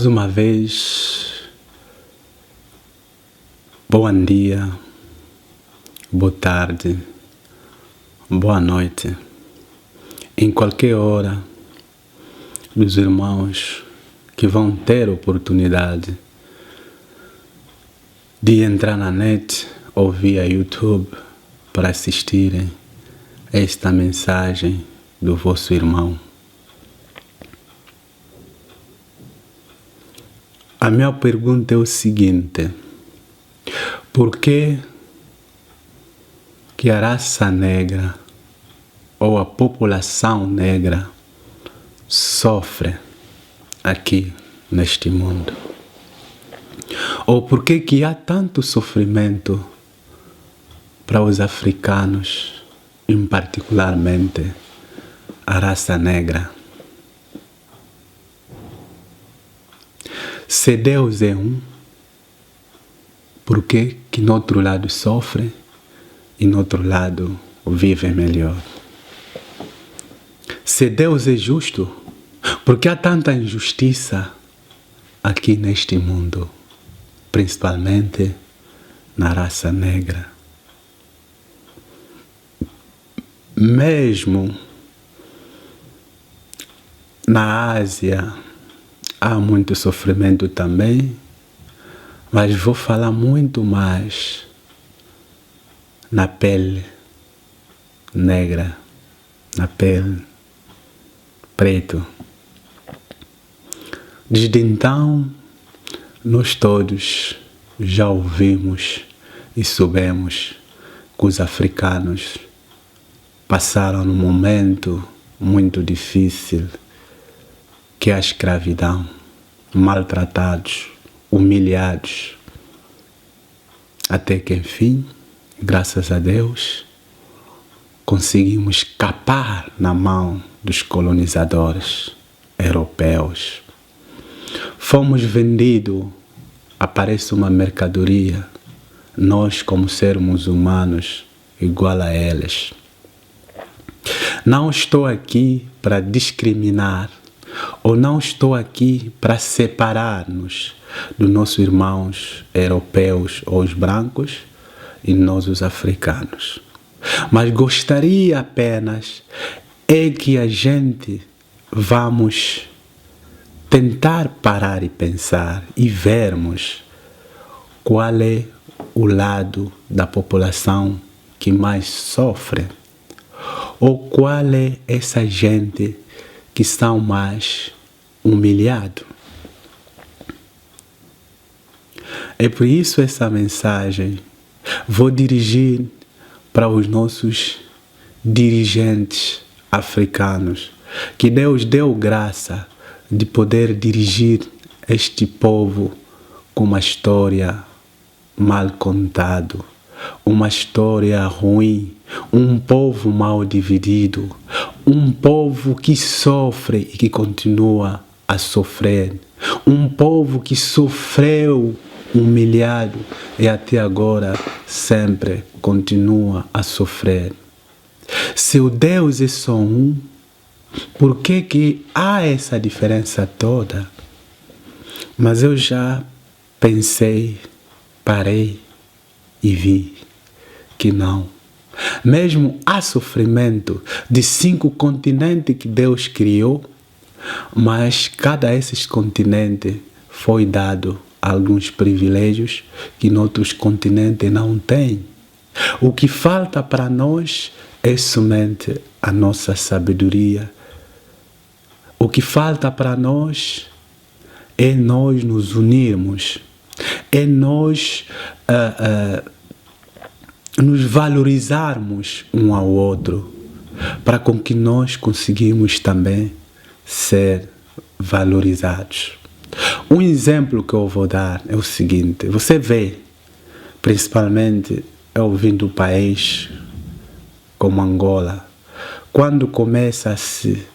Mais uma vez, bom dia, boa tarde, boa noite. Em qualquer hora, dos irmãos que vão ter oportunidade de entrar na net ou via YouTube para assistirem esta mensagem do vosso irmão. A minha pergunta é o seguinte: por que a raça negra ou a população negra sofre aqui neste mundo? Ou por que há tanto sofrimento para os africanos, em particularmente a raça negra? Se Deus é um, por que no outro lado sofre e no outro lado vive melhor? Se Deus é justo, por que há tanta injustiça aqui neste mundo, principalmente na raça negra? Mesmo na Ásia há muito sofrimento também, mas vou falar muito mais na pele negra, na pele preto. Desde então, nós todos já ouvimos e soubemos que os africanos passaram num momento muito difícil, que é a escravidão, maltratados, humilhados, até que enfim, graças a Deus, conseguimos escapar na mão dos colonizadores europeus. Fomos vendidos, aparece uma mercadoria, nós como seres humanos, igual a eles. Não estou aqui para discriminar, ou não estou aqui para separar-nos dos nossos irmãos europeus ou os brancos e nós os africanos. Mas gostaria apenas que a gente vamos tentar parar e pensar e vermos qual é o lado da população que mais sofre, ou qual é essa gente que são mais humilhados. É por isso essa mensagem vou dirigir para os nossos dirigentes africanos, que Deus deu graça de poder dirigir este povo com uma história mal contada, uma história ruim, um povo mal dividido, um povo que sofre e que continua a sofrer, um povo que sofreu humilhado e até agora sempre continua a sofrer. Se o Deus é só um, por que há essa diferença toda? Mas eu já pensei, parei e vi que não. Mesmo há sofrimento de 5 continentes que Deus criou, mas cada esses continentes foi dado alguns privilégios que em outros continentes não tem. O que falta para nós é somente a nossa sabedoria. O que falta para nós é nós nos unirmos, é nós nos valorizarmos um ao outro, para com que nós conseguimos também ser valorizados. Um exemplo que eu vou dar é o seguinte: você vê, principalmente eu vim do país como Angola, quando começa-se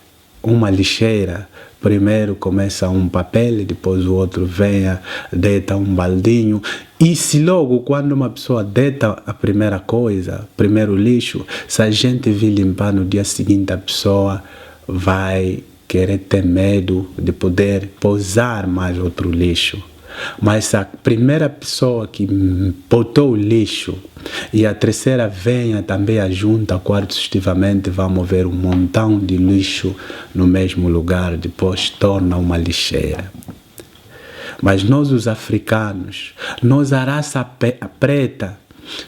uma lixeira, primeiro começa um papel, depois o outro vem, deita um baldinho, e se logo quando uma pessoa deita a primeira coisa, primeiro lixo, se a gente vir limpar no dia seguinte, a pessoa vai querer ter medo de poder pousar mais outro lixo. Mas a primeira pessoa que botou o lixo e a terceira venha também a junta, quarto sucessivamente, vamos ver um montão de lixo no mesmo lugar, depois torna uma lixeira. Mas nós, os africanos, nós, a raça preta,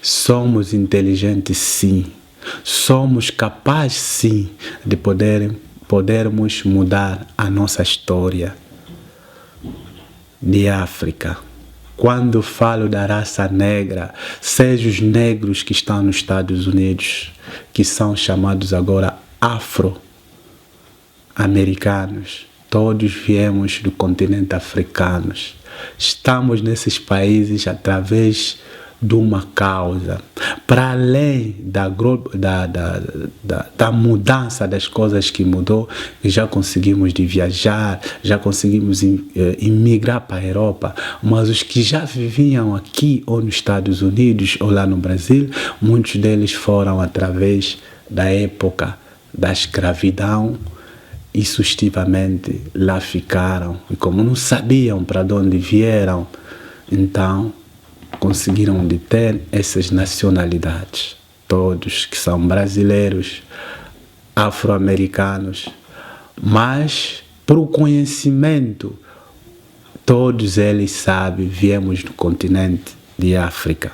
somos inteligentes sim, somos capazes sim de podermos mudar a nossa história de África. Quando falo da raça negra, seja os negros que estão nos Estados Unidos, que são chamados agora afro-americanos, todos viemos do continente africano. Estamos nesses países através de uma causa. Para além da mudança das coisas que mudou, já conseguimos de viajar, já conseguimos imigrar para a Europa, mas os que já viviam aqui ou nos Estados Unidos ou lá no Brasil, muitos deles foram através da época da escravidão e sucessivamente lá ficaram. E como não sabiam para onde vieram, então conseguiram de ter essas nacionalidades, todos que são brasileiros, afro-americanos, mas por o conhecimento, todos eles sabem, viemos do continente de África.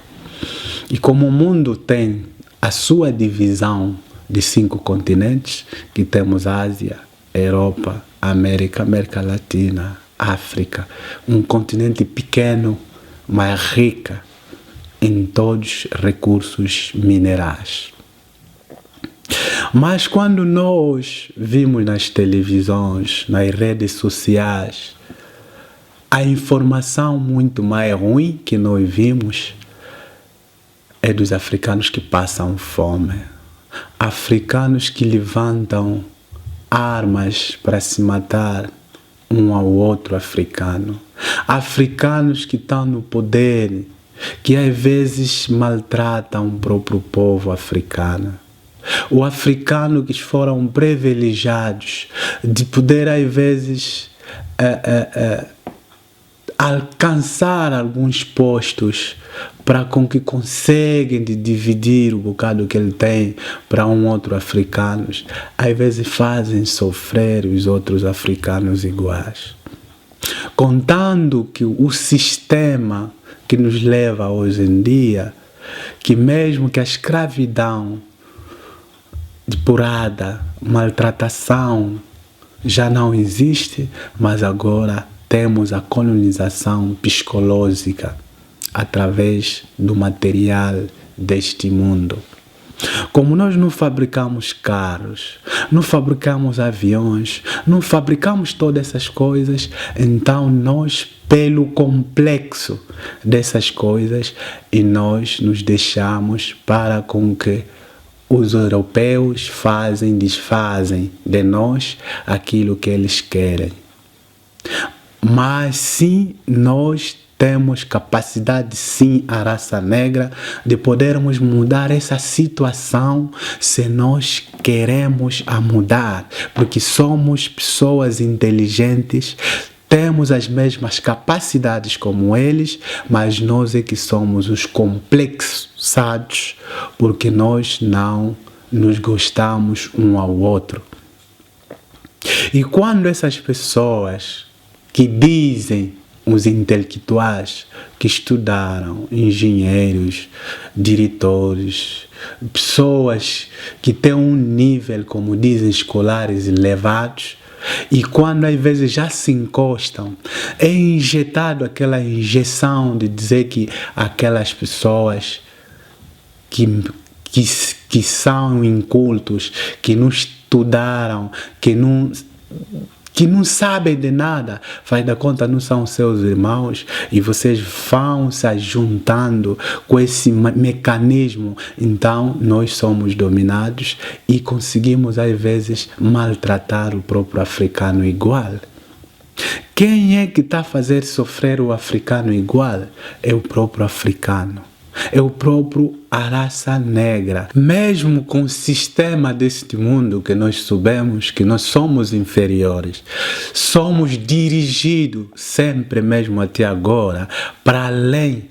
E como o mundo tem a sua divisão de 5 continentes, que temos Ásia, Europa, América Latina, África, um continente pequeno, mas rica em todos os recursos minerais. Mas quando nós vimos nas televisões, nas redes sociais, a informação muito mais ruim que nós vimos é dos africanos que passam fome, africanos que levantam armas para se matar um ao outro africano, africanos que estão no poder, que às vezes maltratam o próprio povo africano. O africano que foram privilegiados de poder às vezes alcançar alguns postos para com que conseguem de dividir o bocado que ele tem para um outro africano, às vezes fazem sofrer os outros africanos iguais. Contando que o sistema que nos leva hoje em dia, que mesmo que a escravidão depurada, maltratação já não existe, mas agora temos a colonização psicológica através do material deste mundo. Como nós não fabricamos carros, não fabricamos aviões, não fabricamos todas essas coisas, então nós, pelo complexo dessas coisas, e nós nos deixamos para com que os europeus desfazem de nós aquilo que eles querem. Mas sim, nós temos capacidade, sim, a raça negra, de podermos mudar essa situação se nós queremos a mudar, porque somos pessoas inteligentes, temos as mesmas capacidades como eles, mas nós é que somos os complexados, porque nós não nos gostamos um ao outro. E quando essas pessoas que dizem, os intelectuais que estudaram, engenheiros, diretores, pessoas que têm um nível, como dizem, escolares elevados, e quando às vezes já se encostam, é injetado aquela injeção de dizer que aquelas pessoas que são incultos, que não estudaram, que não sabem de nada, faz da conta não são seus irmãos, e vocês vão se juntando com esse mecanismo, então nós somos dominados e conseguimos às vezes maltratar o próprio africano igual. Quem é que está a fazer sofrer o africano igual? É o próprio africano. é o próprio a raça negra. Mesmo com o sistema deste mundo que nós soubemos que nós somos inferiores, somos dirigidos sempre, mesmo até agora, para além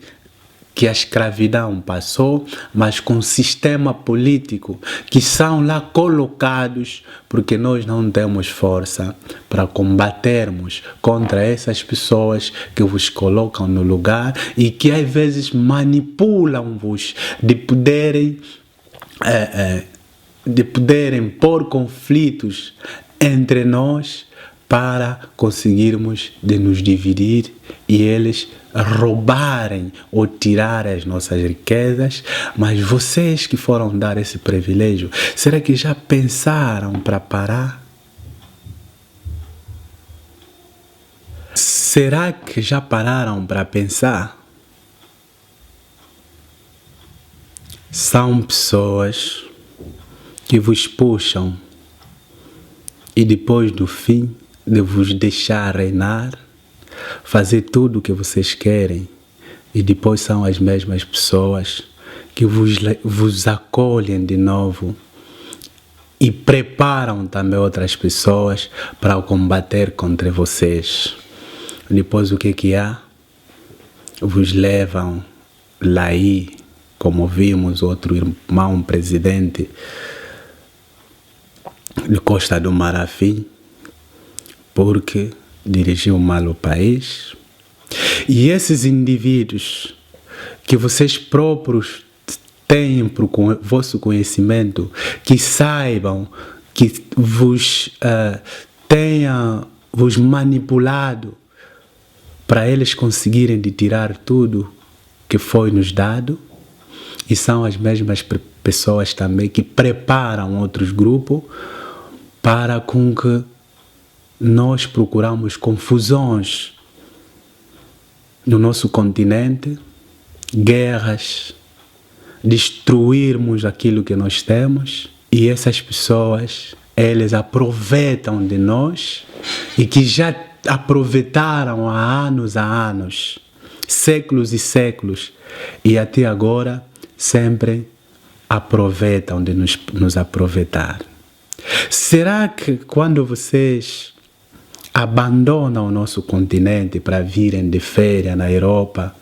que a escravidão passou, mas com o sistema político que são lá colocados porque nós não temos força para combatermos contra essas pessoas que vos colocam no lugar e que às vezes manipulam-vos de poderem pôr conflitos entre nós para conseguirmos de nos dividir e eles roubarem ou tirar as nossas riquezas. Mas vocês que foram dar esse privilégio, será que já pensaram para parar? Será que já pararam para pensar? São pessoas que vos puxam e depois do fim de vos deixar reinar, fazer tudo o que vocês querem, e depois são as mesmas pessoas que vos acolhem de novo e preparam também outras pessoas para combater contra vocês. Depois o que há? Vos levam lá aí, como vimos outro irmão presidente de Costa do Marfim, porque dirigiu mal o país. E esses indivíduos que vocês próprios têm por vosso conhecimento, que saibam que vos tenham vos manipulado para eles conseguirem de tirar tudo que foi nos dado, e são as mesmas pessoas também que preparam outros grupos para com que nós procuramos confusões no nosso continente, guerras, destruirmos aquilo que nós temos, e essas pessoas, eles aproveitam de nós e que já aproveitaram há anos, séculos e séculos, e até agora sempre aproveitam de nos aproveitar. Será que quando vocês abandonam o nosso continente para virem de férias na Europa,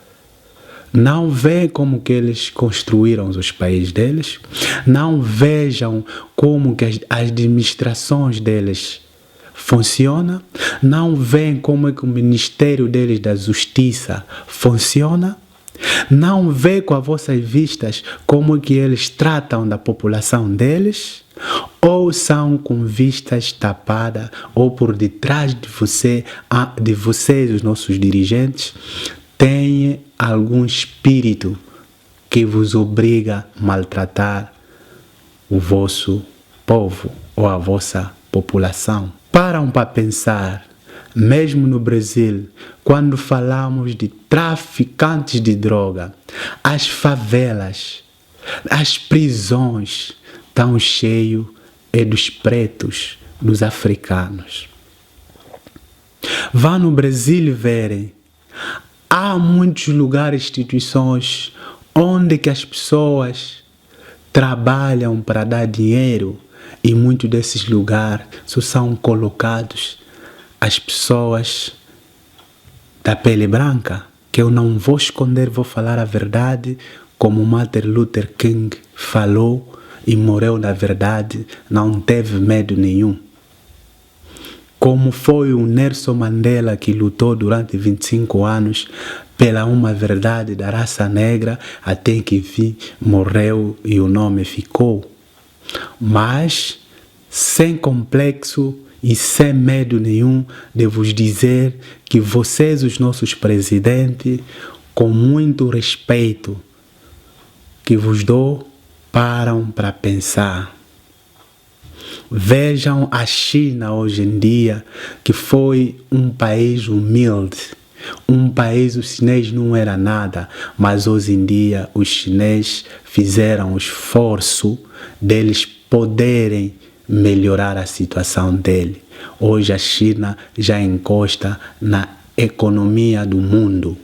não veem como que eles construíram os países deles? Não vejam como que as administrações deles funcionam? Não veem como é que o ministério deles da justiça funciona? Não vê com as vossas vistas como que eles tratam da população deles? Ou são com vistas tapadas, ou por detrás de vocês, os nossos dirigentes, tem algum espírito que vos obriga a maltratar o vosso povo ou a vossa população? Param para pensar, mesmo no Brasil, quando falamos de traficantes de droga, as favelas, as prisões estão cheias dos pretos, dos africanos. Vá no Brasil verem, há muitos lugares, instituições, onde que as pessoas trabalham para dar dinheiro, e muitos desses lugares só são colocados as pessoas da pele branca, que eu não vou esconder, vou falar a verdade, como Martin Luther King falou e morreu na verdade, não teve medo nenhum. Como foi o Nelson Mandela, que lutou durante 25 anos pela uma verdade da raça negra, até que enfim morreu e o nome ficou. Mas sem complexo e sem medo nenhum de vos dizer que vocês, os nossos presidentes, com muito respeito que vos dou, param para pensar. Vejam a China hoje em dia, que foi um país humilde, um país, os chineses não era nada, mas hoje em dia os chineses fizeram o esforço deles poderem melhorar a situação dele. Hoje a China já encosta na economia do mundo.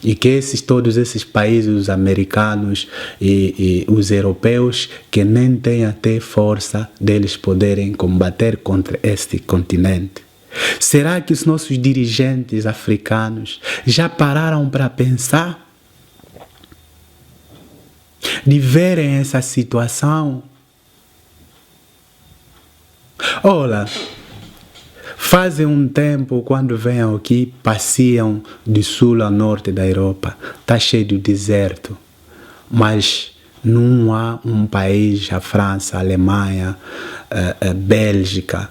E que todos esses países, os americanos e os europeus, que nem têm até força deles poderem combater contra este continente. Será que os nossos dirigentes africanos já pararam para pensar de verem essa situação? Olha, fazem um tempo, quando vêm aqui, passeiam de sul a norte da Europa. Está cheio de deserto. Mas não há um país, a França, a Alemanha, a Bélgica,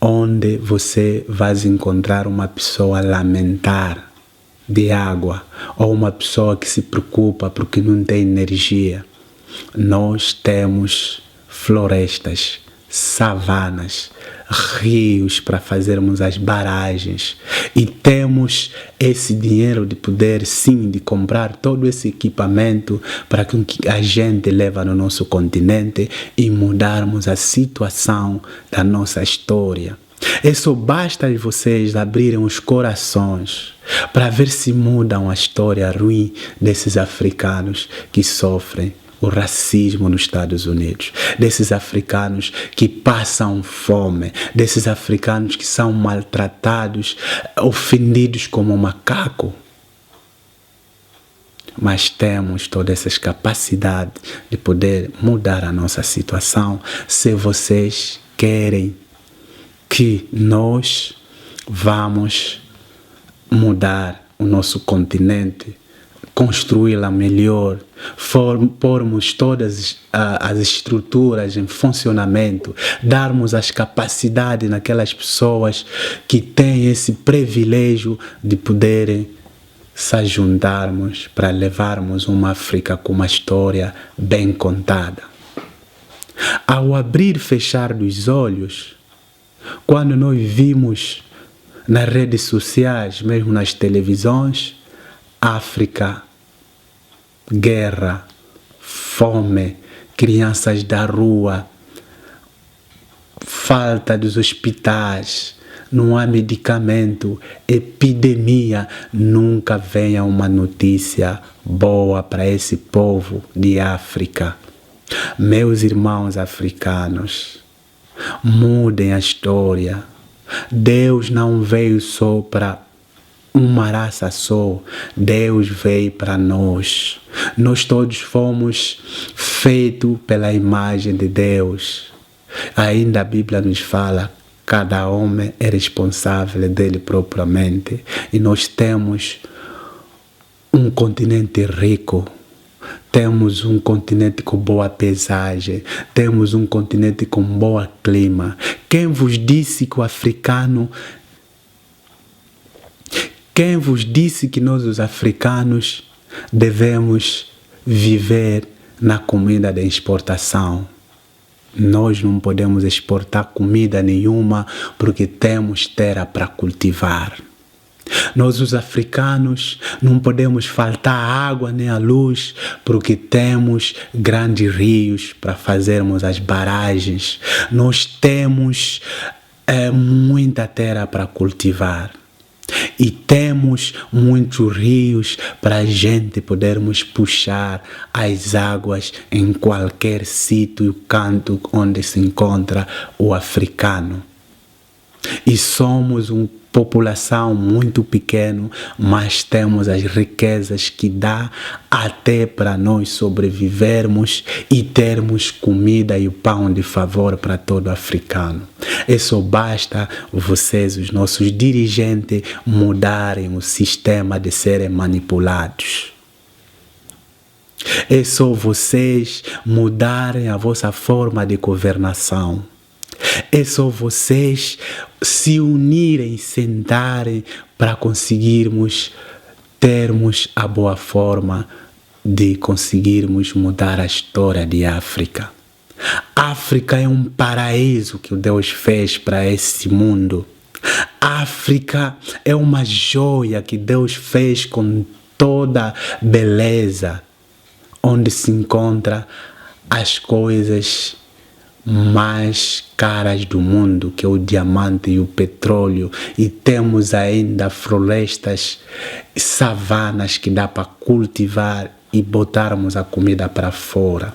onde você vai encontrar uma pessoa a lamentar de água ou uma pessoa que se preocupa porque não tem energia. Nós temos florestas, savanas, rios para fazermos as barragens e temos esse dinheiro de poder sim de comprar todo esse equipamento para que a gente leva no nosso continente e mudarmos a situação da nossa história. É só basta vocês abrirem os corações para ver se mudam a história ruim desses africanos que sofrem o racismo nos Estados Unidos, desses africanos que passam fome, desses africanos que são maltratados, ofendidos como macaco. Mas temos todas essas capacidades de poder mudar a nossa situação se vocês querem que nós vamos mudar o nosso continente, construí-la melhor, pormos todas as estruturas em funcionamento, darmos as capacidades naquelas pessoas que têm esse privilégio de poderem se juntarmos para levarmos uma África com uma história bem contada. Ao abrir e fechar dos olhos, quando nós vimos nas redes sociais, mesmo nas televisões, África, guerra, fome, crianças da rua, falta dos hospitais, não há medicamento, epidemia, nunca venha uma notícia boa para esse povo de África. Meus irmãos africanos, mudem a história. Deus não veio só para uma raça só, Deus veio para nós. Nós todos fomos feitos pela imagem de Deus. Ainda a Bíblia nos fala, cada homem é responsável dele propriamente. E nós temos um continente rico. Temos um continente com boa paisagem, temos um continente com bom clima. Quem vos disse que o africano... Quem vos disse que nós, os africanos, devemos viver na comida de exportação? Nós não podemos exportar comida nenhuma porque temos terra para cultivar. Nós, os africanos, não podemos faltar água nem a luz porque temos grandes rios para fazermos as barragens. Nós temos muita terra para cultivar. E temos muitos rios para a gente podermos puxar as águas em qualquer sítio, canto onde se encontra o africano. E somos uma população muito pequena, mas temos as riquezas que dá até para nós sobrevivermos e termos comida e o pão de favor para todo africano. E só basta vocês, os nossos dirigentes, mudarem o sistema de serem manipulados. É só vocês mudarem a vossa forma de governação. É só vocês se unirem, sentarem para conseguirmos termos a boa forma de conseguirmos mudar a história de África. África é um paraíso que Deus fez para esse mundo. África é uma joia que Deus fez com toda beleza, onde se encontra as coisas mais caras do mundo, que é o diamante e o petróleo, e temos ainda florestas, savanas que dá para cultivar e botarmos a comida para fora.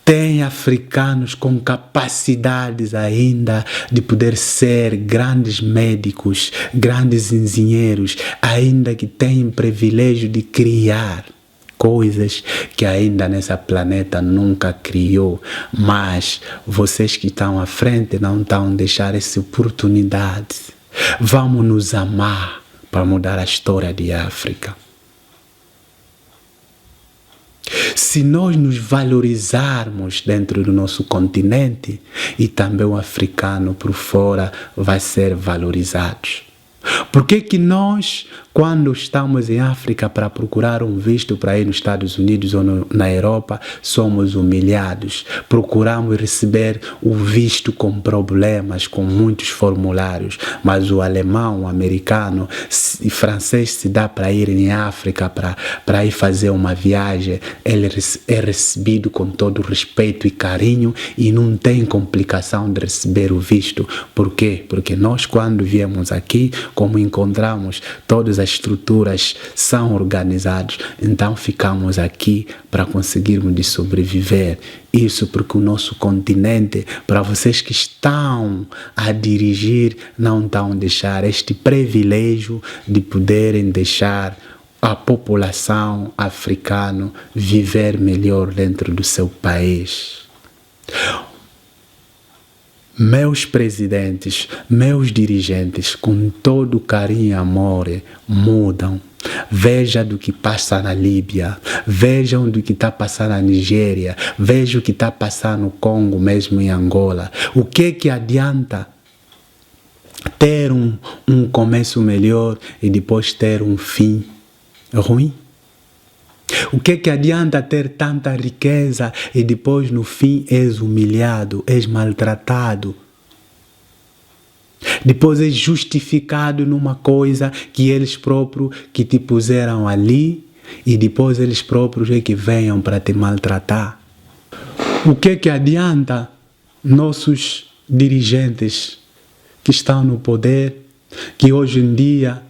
Tem africanos com capacidades ainda de poder ser grandes médicos, grandes engenheiros, ainda que têm privilégio de criar coisas que ainda nessa planeta nunca criou. Mas vocês que estão à frente não estão a deixar essa oportunidade. Vamos nos amar para mudar a história de África. Se nós nos valorizarmos dentro do nosso continente, e também o africano por fora vai ser valorizado. Por que nós, quando estamos em África para procurar um visto para ir nos Estados Unidos ou na Europa, somos humilhados? Procuramos receber o visto com problemas, com muitos formulários, mas o alemão, o americano e francês, se dá para ir em África para ir fazer uma viagem, ele é recebido com todo respeito e carinho e não tem complicação de receber o visto. Por quê? Porque nós, quando viemos aqui, como encontramos todas as estruturas são organizadas, então ficamos aqui para conseguirmos de sobreviver. Isso porque o nosso continente, para vocês que estão a dirigir, não estão a deixar este privilégio de poderem deixar a população africana viver melhor dentro do seu país. Meus presidentes, meus dirigentes, com todo carinho e amor, mudam. Veja do que passa na Líbia, vejam do que está passando na Nigéria, vejam o que está passando no Congo, mesmo em Angola. O que adianta ter um começo melhor e depois ter um fim ruim? O que adianta ter tanta riqueza e depois no fim és humilhado, és maltratado? Depois és justificado numa coisa que eles próprios que te puseram ali e depois eles próprios é que venham para te maltratar. O que adianta nossos dirigentes que estão no poder, que hoje em dia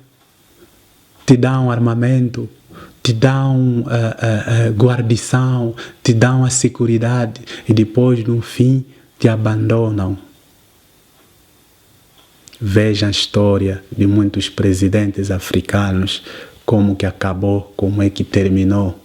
te dão armamento, te dão guarnição, te dão a segurança e depois no fim te abandonam? Veja a história de muitos presidentes africanos, como que acabou, como é que terminou.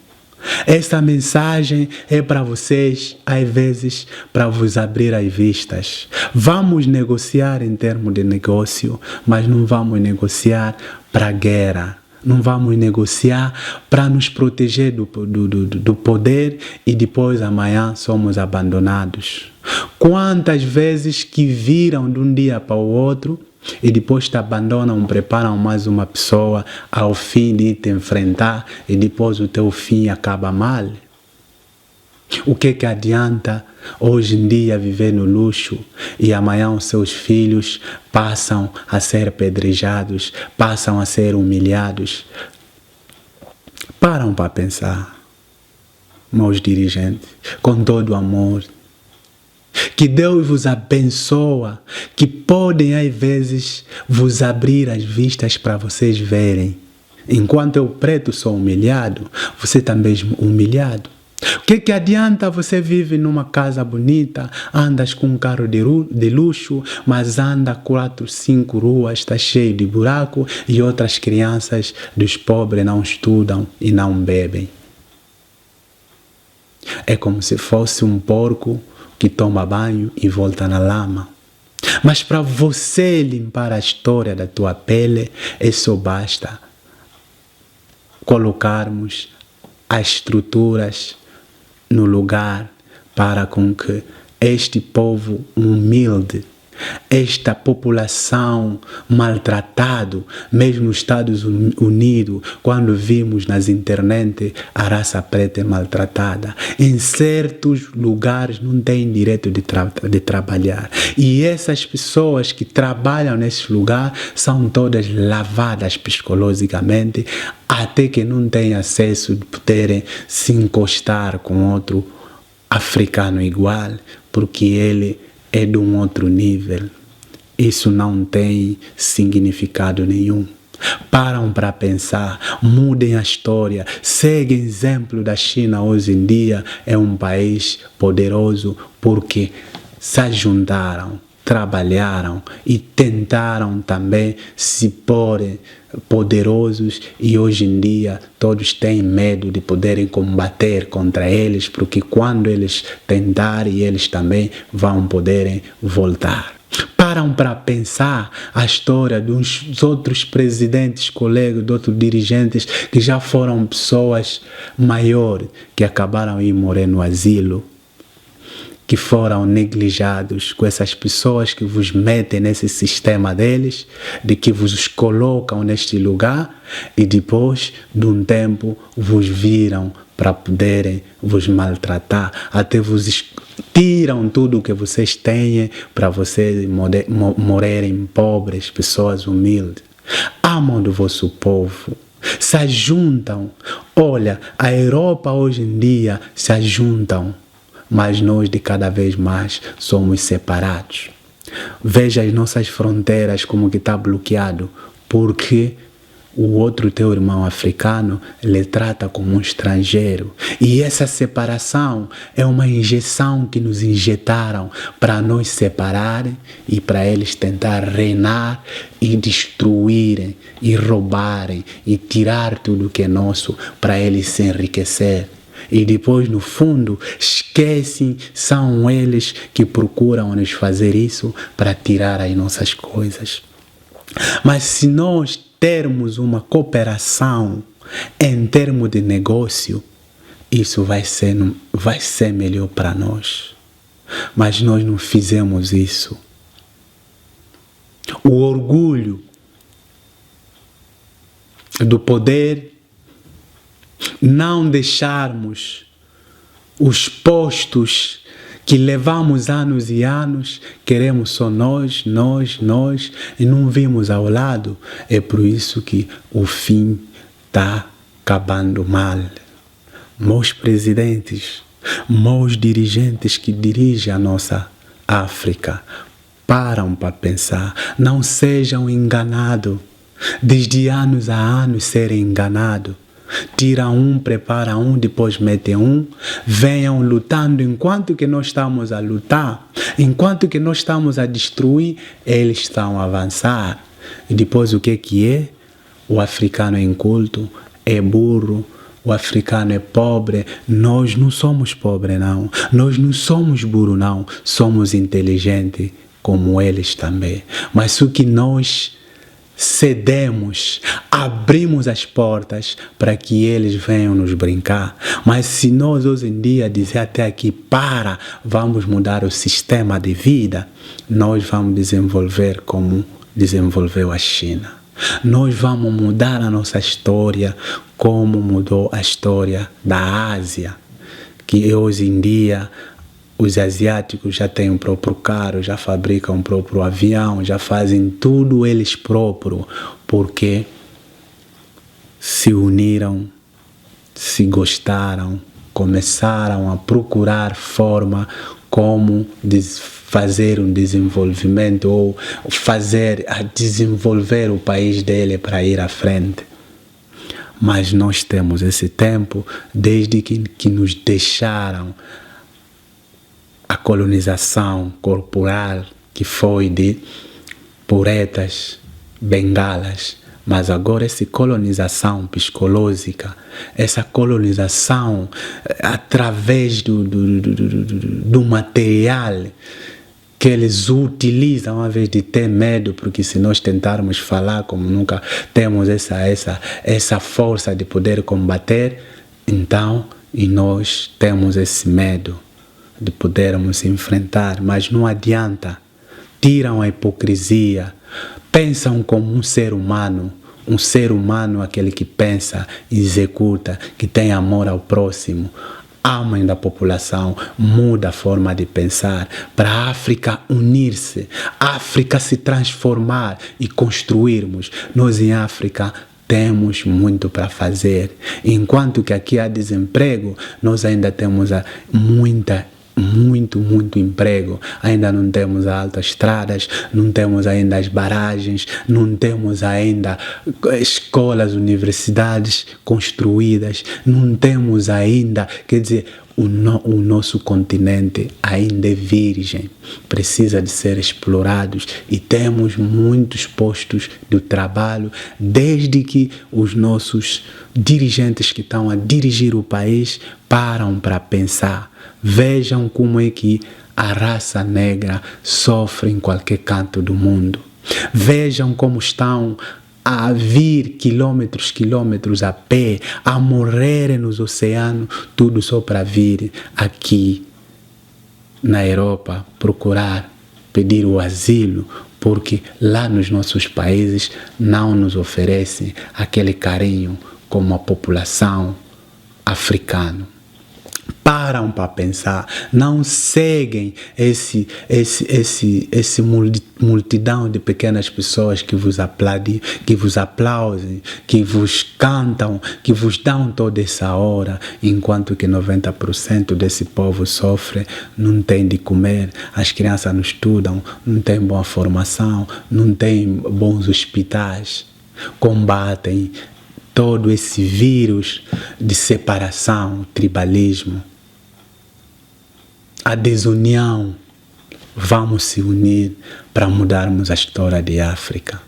Essa mensagem é para vocês, às vezes, para vos abrir as vistas. Vamos negociar em termos de negócio, mas não vamos negociar para guerra. Não vamos negociar para nos proteger do poder e depois amanhã somos abandonados. Quantas vezes que viram de um dia para o outro e depois te abandonam, preparam mais uma pessoa ao fim de te enfrentar e depois o teu fim acaba mal? O que adianta hoje em dia viver no luxo e amanhã os seus filhos passam a ser apedrejados, passam a ser humilhados? Param para pensar, meus dirigentes, com todo amor. Que Deus vos abençoe, que podem às vezes vos abrir as vistas para vocês verem. Enquanto eu preto sou humilhado, você também é humilhado. O que adianta você vive numa casa bonita, andas com um carro de luxo, mas anda 4, 5 ruas, está cheio de buraco e outras crianças dos pobres não estudam e não bebem? É como se fosse um porco que toma banho e volta na lama. Mas para você limpar a história da tua pele, só basta colocarmos as estruturas no lugar para com que este povo humilde, esta população maltratado, mesmo nos Estados Unidos, quando vimos nas internet a raça preta é maltratada, em certos lugares não têm direito de trabalhar. E essas pessoas que trabalham nesse lugar são todas lavadas psicologicamente, até que não têm acesso de poderem se encostar com outro africano igual, porque ele é de um outro nível. Isso não tem significado nenhum. Param para pensar, mudem a história, seguem o exemplo da China hoje em dia, é um país poderoso porque se juntaram, trabalharam e tentaram também se pôr poderosos, e hoje em dia todos têm medo de poderem combater contra eles, porque quando eles tentarem, eles também vão poderem voltar. Param para pensar a história dos outros presidentes, colegas, de outros dirigentes que já foram pessoas maiores, que acabaram de morrer no asilo, que foram neglijados, com essas pessoas que vos metem nesse sistema deles, de que vos colocam neste lugar e depois de um tempo vos viram para poderem vos maltratar, até vos tiram tudo o que vocês têm para vocês morrerem pobres, pessoas humildes. Amam do vosso povo, se ajuntam. Olha, a Europa hoje em dia se ajuntam, mas nós de cada vez mais somos separados. Veja as nossas fronteiras como que está bloqueado, porque o outro teu irmão africano ele trata como um estrangeiro. E essa separação é uma injeção que nos injetaram para nos separarem e para eles tentar reinar e destruírem e roubarem e tirar tudo que é nosso para eles se enriquecer. E depois, no fundo, esquecem, são eles que procuram nos fazer isso para tirar as nossas coisas. Mas se nós termos uma cooperação em termos de negócio, isso vai ser melhor para nós. Mas nós não fizemos isso. O orgulho do poder, não deixarmos os postos que levamos anos e anos, queremos só nós, e não vimos ao lado. É por isso que o fim está acabando mal. Meus presidentes, meus dirigentes que dirigem a nossa África, param para pensar, não sejam enganados, desde anos a anos serem enganados. Tira um, prepara um, depois mete um, venham lutando enquanto que nós estamos a lutar, enquanto que nós estamos a destruir, eles estão a avançar. E depois o que é? O africano é inculto, é burro, o africano é pobre. Nós não somos pobres não, nós não somos burros não, somos inteligentes como eles também. Mas o que nós cedemos, abrimos as portas para que eles venham nos brincar. Mas se nós hoje em dia dizer até aqui, vamos mudar o sistema de vida, nós vamos desenvolver como desenvolveu a China. Nós vamos mudar a nossa história como mudou a história da Ásia, que hoje em dia os asiáticos já têm o próprio carro, já fabricam o próprio avião, já fazem tudo eles próprios, porque se uniram, se gostaram, começaram a procurar forma como fazer um desenvolvimento ou desenvolver o país dele para ir à frente. Mas nós temos esse tempo desde que nos deixaram a colonização corporal, que foi de poetas, bengalas, mas agora essa colonização psicológica, essa colonização através do material que eles utilizam, ao invés de ter medo, porque se nós tentarmos falar como nunca temos essa força de poder combater, então e nós temos esse medo de podermos enfrentar, mas não adianta. Tiram a hipocrisia, pensam como um ser humano aquele que pensa, executa, que tem amor ao próximo, amam da população, muda a forma de pensar, para a África unir-se, a África se transformar e construirmos. Nós em África temos muito para fazer. Enquanto que aqui há desemprego, nós ainda temos muita muito emprego. Ainda não temos altas estradas, não temos ainda as barragens, não temos ainda escolas, universidades construídas, não temos ainda, quer dizer, o nosso continente ainda é virgem, precisa de ser explorado e temos muitos postos de trabalho, desde que os nossos dirigentes que estão a dirigir o país param para pensar. Vejam como é que a raça negra sofre em qualquer canto do mundo. Vejam como estão a vir quilômetros a pé, a morrerem nos oceanos, tudo só para vir aqui na Europa procurar, pedir o asilo, porque lá nos nossos países não nos oferecem aquele carinho como a população africana. Param para pensar, não seguem esse multidão de pequenas pessoas que vos aplaudem, que vos cantam, que vos dão toda essa hora, enquanto que 90% desse povo sofre, não tem de comer, as crianças não estudam, não tem boa formação, não tem bons hospitais, combatem todo esse vírus de separação, tribalismo, a desunião. Vamos se unir para mudarmos a história de África.